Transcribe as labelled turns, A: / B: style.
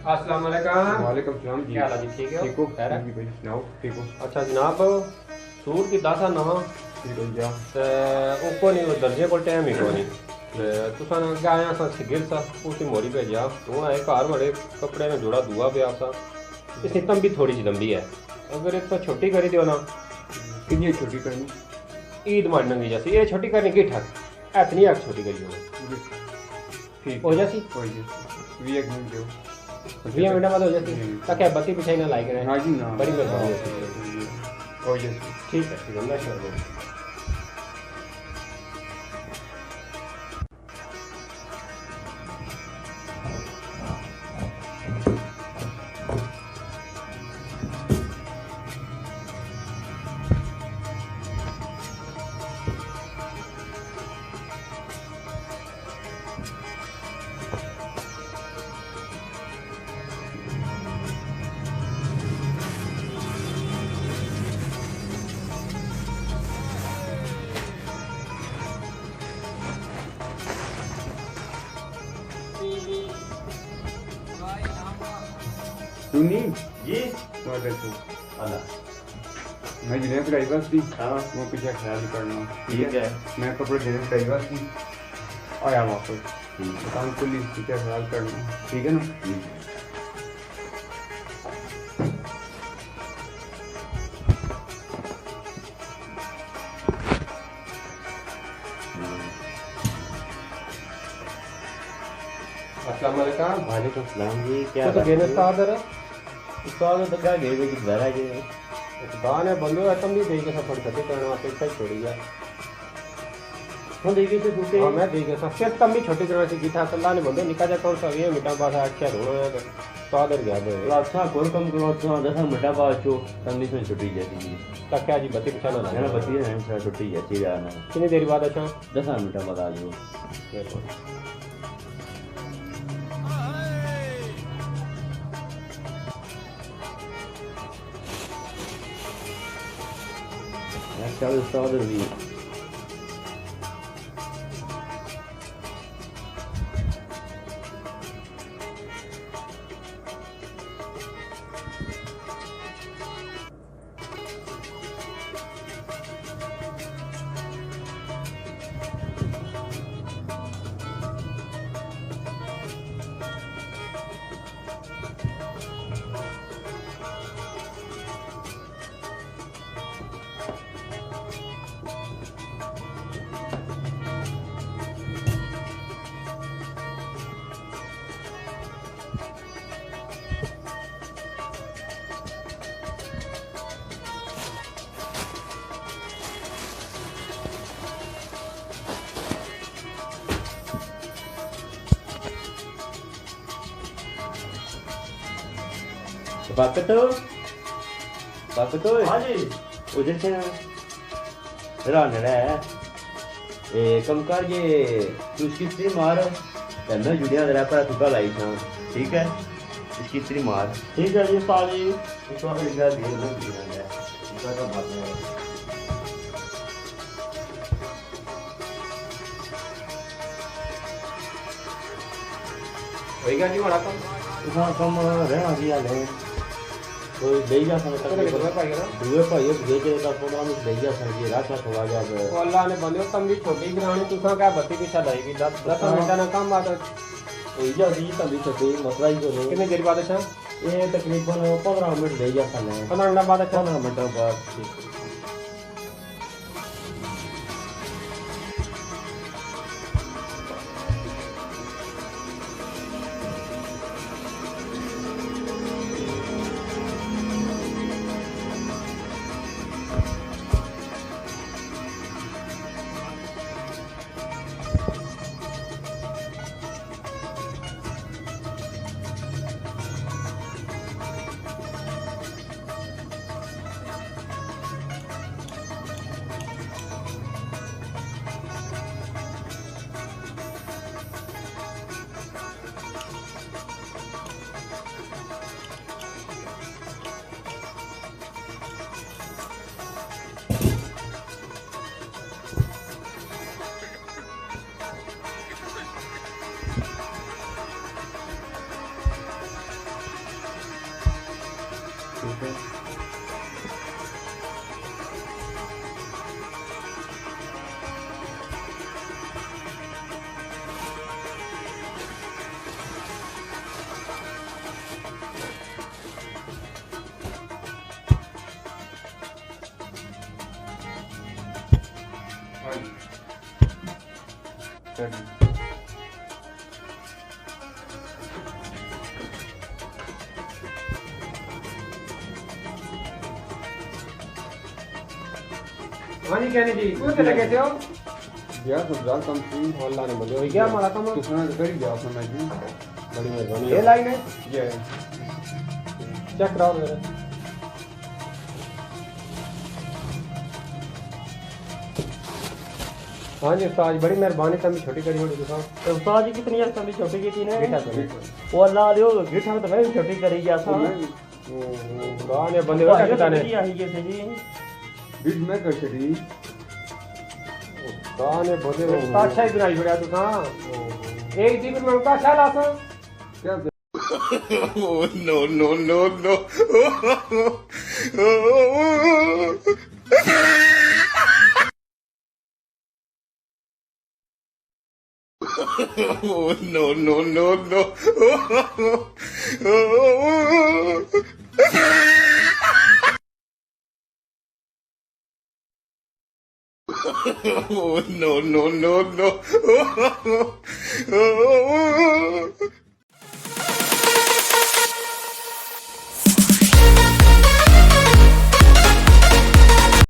A: अस्सलाम वालेकुम।
B: वालेकुम सलाम जी।
A: क्या हाल है जी, ठीक है?
B: ठीक हो?
A: खैर है?
B: जी भाई सुनाओ, ठीक हो?
A: अच्छा जनाब, सूट की दस नवा
B: ठीक हो जा।
A: ते उको नहीं दर्जे को टाइम ही को नहीं ते तुसा ना क्या आया सा सिगिर सा उसी मोड़ी भेजा हूँ आए घर बड़े कपड़े में जोड़ा दुआ पे सा इसकी तंबी थोड़ी सी लंबी है, अगर एक तो छोटी करी दियो ना
B: कितनी छोटी करनी?
A: ईद मारने जैसी ये छोटी करनी की ठक इतनी आग छोटी करी हो
B: ठीक
A: हो जासी
B: हो जाए 20 मिनट दो।
A: 20 मिनट बाद हो जाती ताकि बत्ती पिछाई ना लाइक रहे।
B: हाँ जी ना
A: बड़ी मेहरबानी होती है।
B: हो जाए।
A: ठीक है मैं कर दूँ।
B: सुनी
C: जी
B: मैं बैठो
C: अल्लाह
B: मैं जिन्हें पढ़ाई बस थी
C: हाँ
B: वो पीछे ख्याल ही करना।
C: ठीक है
B: मैं कपड़े देने पढ़ाई बस थी आया वापस
C: ठीक
B: दुकान खुली पीछे ख्याल करना, ठीक है ना?
C: ठीक
A: अस्सलाम वालेकुम।
C: वालेकुम सलाम जी। क्या
A: तो गेने सादर
C: उस्ताद तो क्या गए कि जरा के
A: दाने बंदो तुम भी देके सब फट करते करना पे सही छोड़ी है।
C: हम देखिए से पूछे
A: हां मैं देके सब फिर तुम भी छोटी करना सी गीठा अल्लाह ने बंदो निका जा कौन सा ये मिटा पास अच्छा रोना है तो सादर गया दे
C: अच्छा कौन कम करो तो 10 मिनट बाद छो तन्नी से छुट्टी जाती जी
A: तक जी बत्ती पिछाना
C: है ना बती है ना छुट्टी जाती है ना
A: कितनी देर बाद अच्छा
C: 10 मिनट बाद आ जाओ। अच्छा उस्ताद भी पाकतो
A: हां जी
C: उधर से रहने रहा ए कम कर ये तू इसकी स्त्री मार मैं जुड़िया जरा पर तुका लाई था ठीक है इसकी स्त्री मार
A: ठीक है जी साली
C: इस बार इधर दिए ना दिया है इसका तो बात है
A: वही क्या जी बड़ा कम
C: इतना कम रहना दिया ले तो ले जा सकता
A: तो
C: है
A: भाई ना
C: दुए पर ये भेजे का प्रोग्राम ले जा सकते रात का थोड़ा जा
A: तो अल्लाह ने बंदो तुम भी छोटी गिरानी तुसा क्या बत्ती पिछा लाएगी 10 मिनट ना कम बात
C: इजा दी तभी छते मसला ही करो
A: कितनी देर बाद अच्छा
C: ये तकरीबन 15 मिनट ले जा सकते हैं
A: 15 मिनट बाद अच्छा
C: 15 मिनट बाद ठीक
B: है
A: हाँ जी कहने जी कौन से लगे थे हो
B: यार सब जान कम थी
A: अल्लाह ने बंदे हो गया हमारा काम
B: तो सुना कर ही जाओ समझ जी
A: बड़ी मेहरबानी
B: ये
A: है
B: लाइन है ये
A: चेक कराओ मेरा हाँ जी उस्ताद बड़ी मेहरबानी तभी छोटी करी होगी साहब
D: तो उस्ताद जी कितनी यार तभी छोटी की थी ने
A: बेटा करी
D: वो अल्लाह दियो गिठा तो मैं भी छोटी करी गया था
A: कहाँ ने बंदे हो क्या ने
D: आई गए थे जी
B: बीच में कर छड़ी
A: कहाँ ने बंदे हो अच्छा ही बनाई छोड़ा तू कहाँ एक दिन में उनका ख्याल आसा
B: क्या
E: Oh, no, no, no, no. Oh, no, no, no, no. Oh, no, no, no, no.